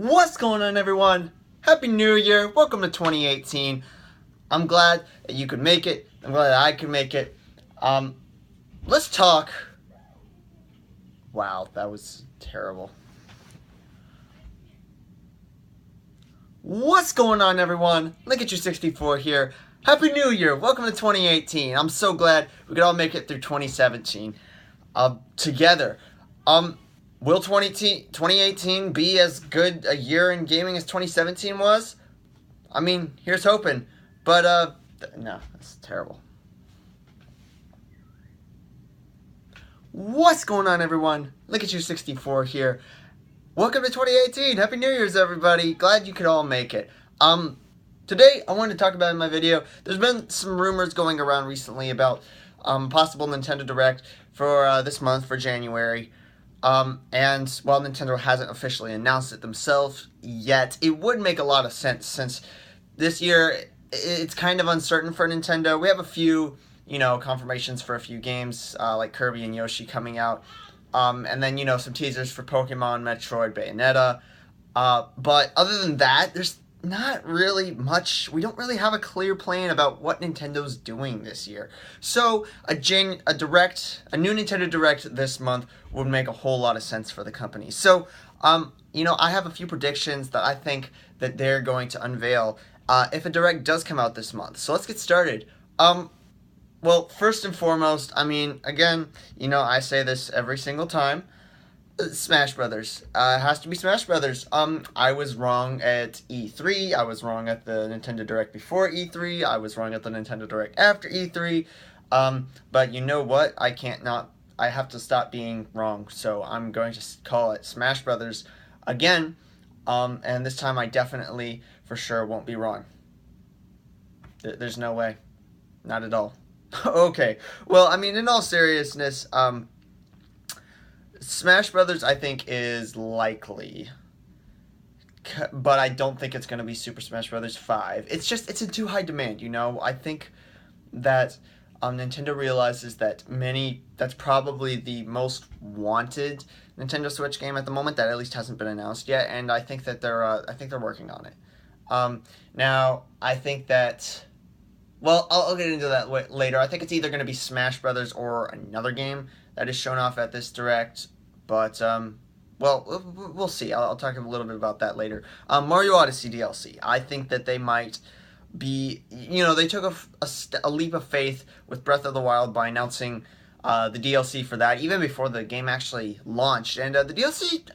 What's going on, everyone? Happy New Year. Welcome to 2018. I'm glad that you could make it. I'm glad that I could make it. Let's talk. Wow, that was terrible. What's going on, everyone? Look at you 64 here. Happy New Year. Welcome to 2018. I'm so glad we could all make it through 2017 together. Will 2018 be as good a year in gaming as 2017 was? I mean, here's hoping. But, no, that's terrible. What's going on, everyone? Look at you 64 here. Welcome to 2018. Happy New Year's, everybody. Glad you could all make it. Today, I wanted to talk about in my video, there's been some rumors going around recently about possible Nintendo Direct for this month, for January. And while Nintendo hasn't officially announced it themselves yet, it would make a lot of sense since this year it's kind of uncertain for Nintendo. We have a few, confirmations for a few games like Kirby and Yoshi coming out. And then, some teasers for Pokemon, Metroid, Bayonetta. But other than that, there's not really much. We don't really have a clear plan about what Nintendo's doing this year. So a new Nintendo Direct this month would make a whole lot of sense for the company. So, I have a few predictions that I think that they're going to unveil if a Direct does come out this month. So let's get started. Well, first and foremost, again, I say this every single time. Smash Brothers. It has to be Smash Brothers. I was wrong at E3. I was wrong at the Nintendo Direct before E3. I was wrong at the Nintendo Direct after E3. But you know what? I have to stop being wrong. So I'm going to call it Smash Brothers again. And this time I definitely, for sure, won't be wrong. There's no way. Not at all. Okay. Well, in all seriousness, Smash Brothers, I think, is likely, but I don't think it's going to be Super Smash Brothers 5. It's in too high demand, I think that Nintendo realizes that that's probably the most wanted Nintendo Switch game at the moment that at least hasn't been announced yet, and I think that they're working on it. Now, I think that, well, I'll get into that later. I think it's either going to be Smash Brothers or another game that is shown off at this Direct, but, well, we'll see. I'll talk a little bit about that later. Mario Odyssey DLC. I think that they might be, they took a leap of faith with Breath of the Wild by announcing the DLC for that, even before the game actually launched. And the DLC,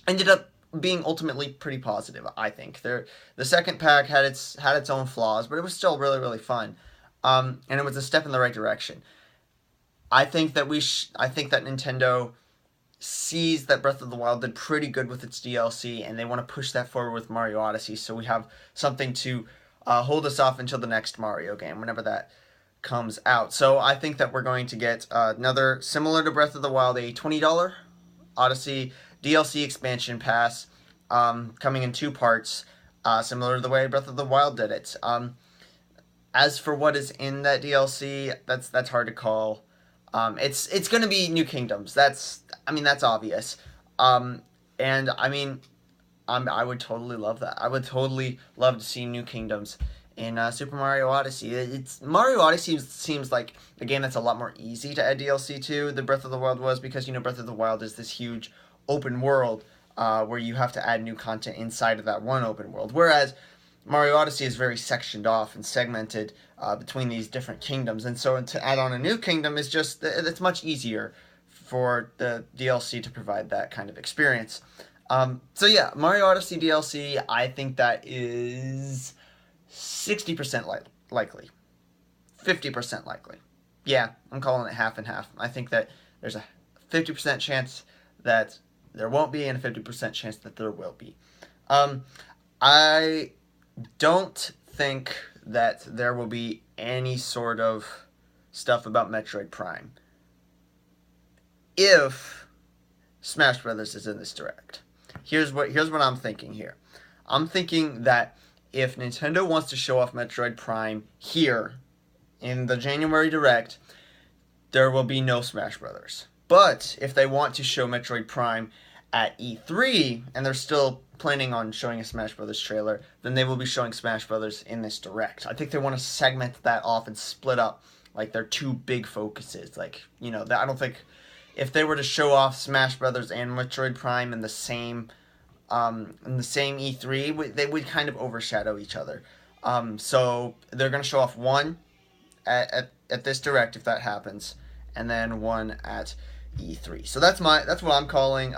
ended up being ultimately pretty positive, I think. The second pack had its own flaws, but it was still really, really fun. And it was a step in the right direction. I think that Nintendo sees that Breath of the Wild did pretty good with its DLC, and they want to push that forward with Mario Odyssey, so we have something to hold us off until the next Mario game, whenever that comes out. So I think that we're going to get another, similar to Breath of the Wild, a $20 Odyssey DLC expansion pass coming in 2 parts, similar to the way Breath of the Wild did it. As for what is in that DLC, that's hard to call. It's going to be New Kingdoms. That's obvious. And I would totally love that. I would totally love to see New Kingdoms in Super Mario Odyssey. Mario Odyssey seems like a game that's a lot more easy to add DLC to than Breath of the Wild was, because Breath of the Wild is this huge open world where you have to add new content inside of that one open world, whereas Mario Odyssey is very sectioned off and segmented between these different kingdoms, and so to add on a new kingdom is it's much easier for the DLC to provide that kind of experience. So yeah, Mario Odyssey DLC, I think that is 60% likely, 50% likely. Yeah, I'm calling it half and half. I think that there's a 50% chance that there won't be, and a 50% chance that there will be. I don't think that there will be any sort of stuff about Metroid Prime if Smash Brothers is in this Direct. Here's what I'm thinking here. I'm thinking that if Nintendo wants to show off Metroid Prime here in the January Direct, there will be no Smash Brothers. But if they want to show Metroid Prime at E3, and they're still planning on showing a Smash Brothers trailer, then they will be showing Smash Brothers in this Direct. I think they want to segment that off and split up like their two big focuses. Like, you know, I don't think if they were to show off Smash Brothers and Metroid Prime in the same E3, they would kind of overshadow each other. So they're going to show off one at this Direct if that happens, and then one at E3. So that's what I'm calling.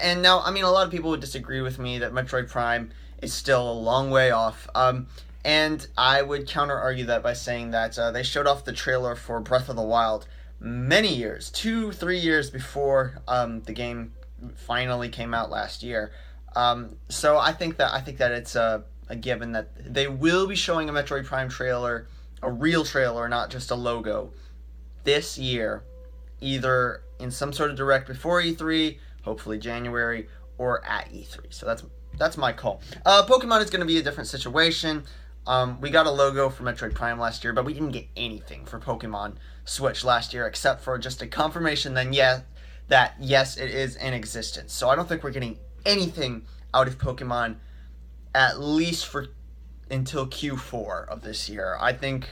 And now, I mean, a lot of people would disagree with me that Metroid Prime is still a long way off. And I would counter argue that by saying that they showed off the trailer for Breath of the Wild many years, 2-3 years before the game finally came out last year. So I think that it's a given that they will be showing a Metroid Prime trailer, a real trailer, not just a logo, this year, either in some sort of Direct before E3, hopefully January, or at E3. So that's my call. Pokemon is going to be a different situation. We got a logo for Metroid Prime last year, but we didn't get anything for Pokemon Switch last year except for just a confirmation that yes, it is in existence. So I don't think we're getting anything out of Pokemon at least until Q4 of this year. I think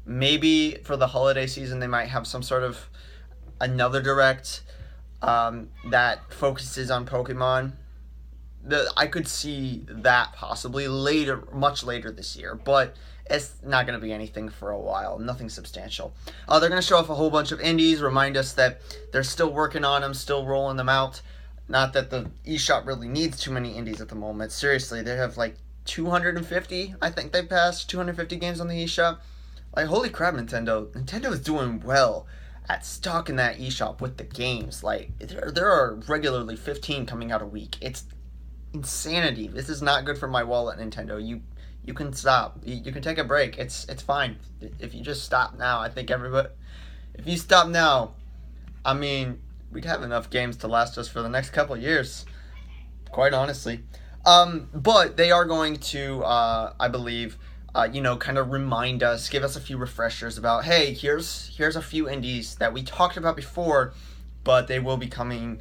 maybe for the holiday season they might have some sort of another Direct that focuses on Pokemon. I could see that possibly much later this year, but it's not going to be anything for a while, nothing substantial. They're going to show off a whole bunch of indies, remind us that they're still working on them, still rolling them out. Not that the eShop really needs too many indies at the moment. Seriously, they have like 250, I think they passed 250 games on the eShop. Like, holy crap, Nintendo. Nintendo is doing well at stocking that eShop with the games. Like, there are regularly 15 coming out a week. It's insanity. This is not good for my wallet, Nintendo. You can stop. You can take a break. It's fine. If you just stop now, I think everybody... If you stop now, I mean, we'd have enough games to last us for the next couple of years. Quite honestly. But they are going to, I believe... kind of remind us, give us a few refreshers about, hey, here's a few indies that we talked about before, but they will be coming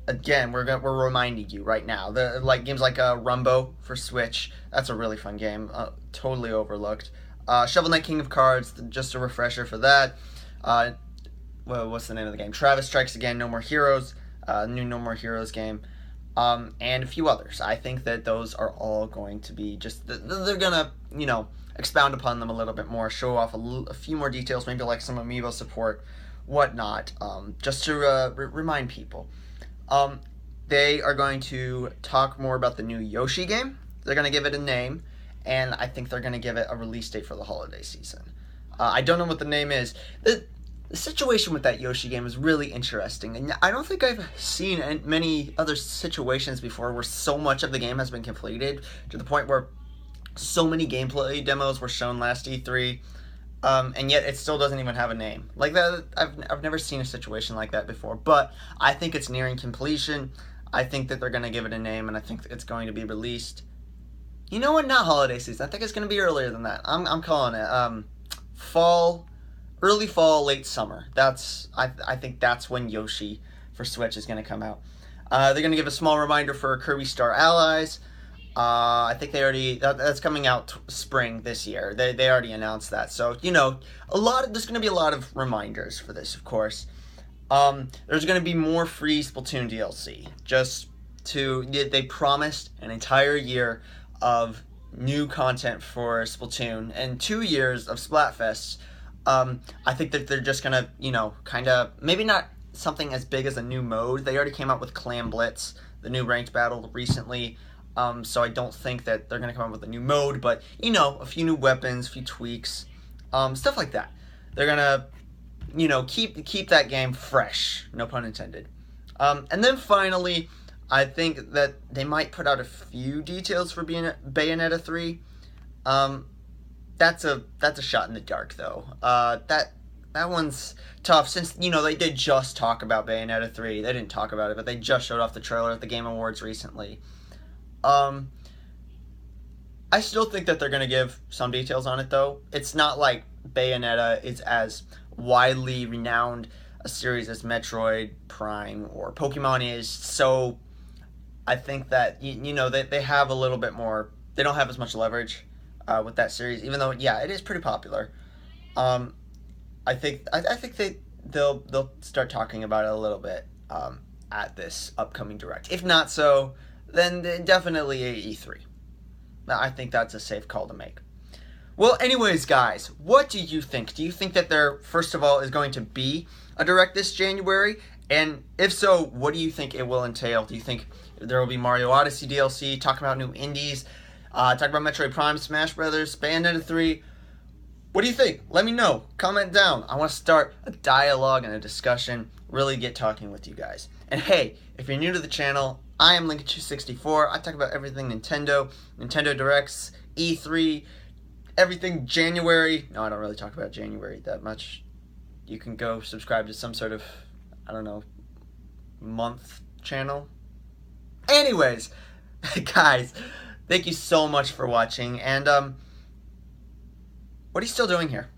again. We're reminding you right now. Games like Rumbo for Switch. That's a really fun game, totally overlooked. Shovel Knight King of Cards, just a refresher for that. What's the name of the game? Travis Strikes Again, No More Heroes, new No More Heroes game. And a few others. I think that those are all going to be just, they're going to, expound upon them a little bit more, show off a few more details, maybe like some amiibo support, whatnot, just to remind people. They are going to talk more about the new Yoshi game. They're going to give it a name, and I think they're going to give it a release date for the holiday season. I don't know what the name is. The situation with that Yoshi game is really interesting, and I don't think I've seen many other situations before where so much of the game has been completed to the point where so many gameplay demos were shown last E3, and yet it still doesn't even have a name. Like that, I've never seen a situation like that before, but I think it's nearing completion. I think that they're going to give it a name, and I think it's going to be released. You know what? Not holiday season. I think it's going to be earlier than that. I'm calling it fall. Early fall, late summer. I think that's when Yoshi for Switch is going to come out. They're going to give a small reminder for Kirby Star Allies. I think that's coming out spring this year. They already announced that. So, there's going to be a lot of reminders for this, of course. There's going to be more free Splatoon DLC. They promised an entire year of new content for Splatoon and 2 years of Splatfests. I think that they're just gonna, kind of, maybe not something as big as a new mode. They already came out with Clam Blitz, the new ranked battle recently, so I don't think that they're gonna come out with a new mode, but, a few new weapons, a few tweaks, stuff like that. They're gonna, keep that game fresh, no pun intended. And then finally, I think that they might put out a few details for Bayonetta 3. That's a shot in the dark, though. That one's tough since, they did just talk about Bayonetta 3. They didn't talk about it, but they just showed off the trailer at the Game Awards recently. I still think that they're going to give some details on it, though. It's not like Bayonetta is as widely renowned a series as Metroid Prime or Pokemon is. So I think that they have a little bit more. They don't have as much leverage with that series, even though yeah, it is pretty popular. Um, I think they'll start talking about it a little bit at this upcoming direct. If not so, then definitely a E3. I think that's a safe call to make. Well, anyways, guys, what do you think? Do you think that there, first of all, is going to be a direct this January? And if so, what do you think it will entail? Do you think there will be Mario Odyssey DLC, talk about new indies, talk about Metroid Prime, Smash Brothers, Bayonetta 3? What do you think? Let me know. Comment down. I want to start a dialogue and a discussion, really get talking with you guys. And hey, if you're new to the channel, I am Lincoln264. I talk about everything Nintendo, Nintendo Directs, E3, everything January. No, I don't really talk about January that much. You can go subscribe to some sort of, I don't know, month channel. Anyways, guys, thank you so much for watching. And what are you still doing here?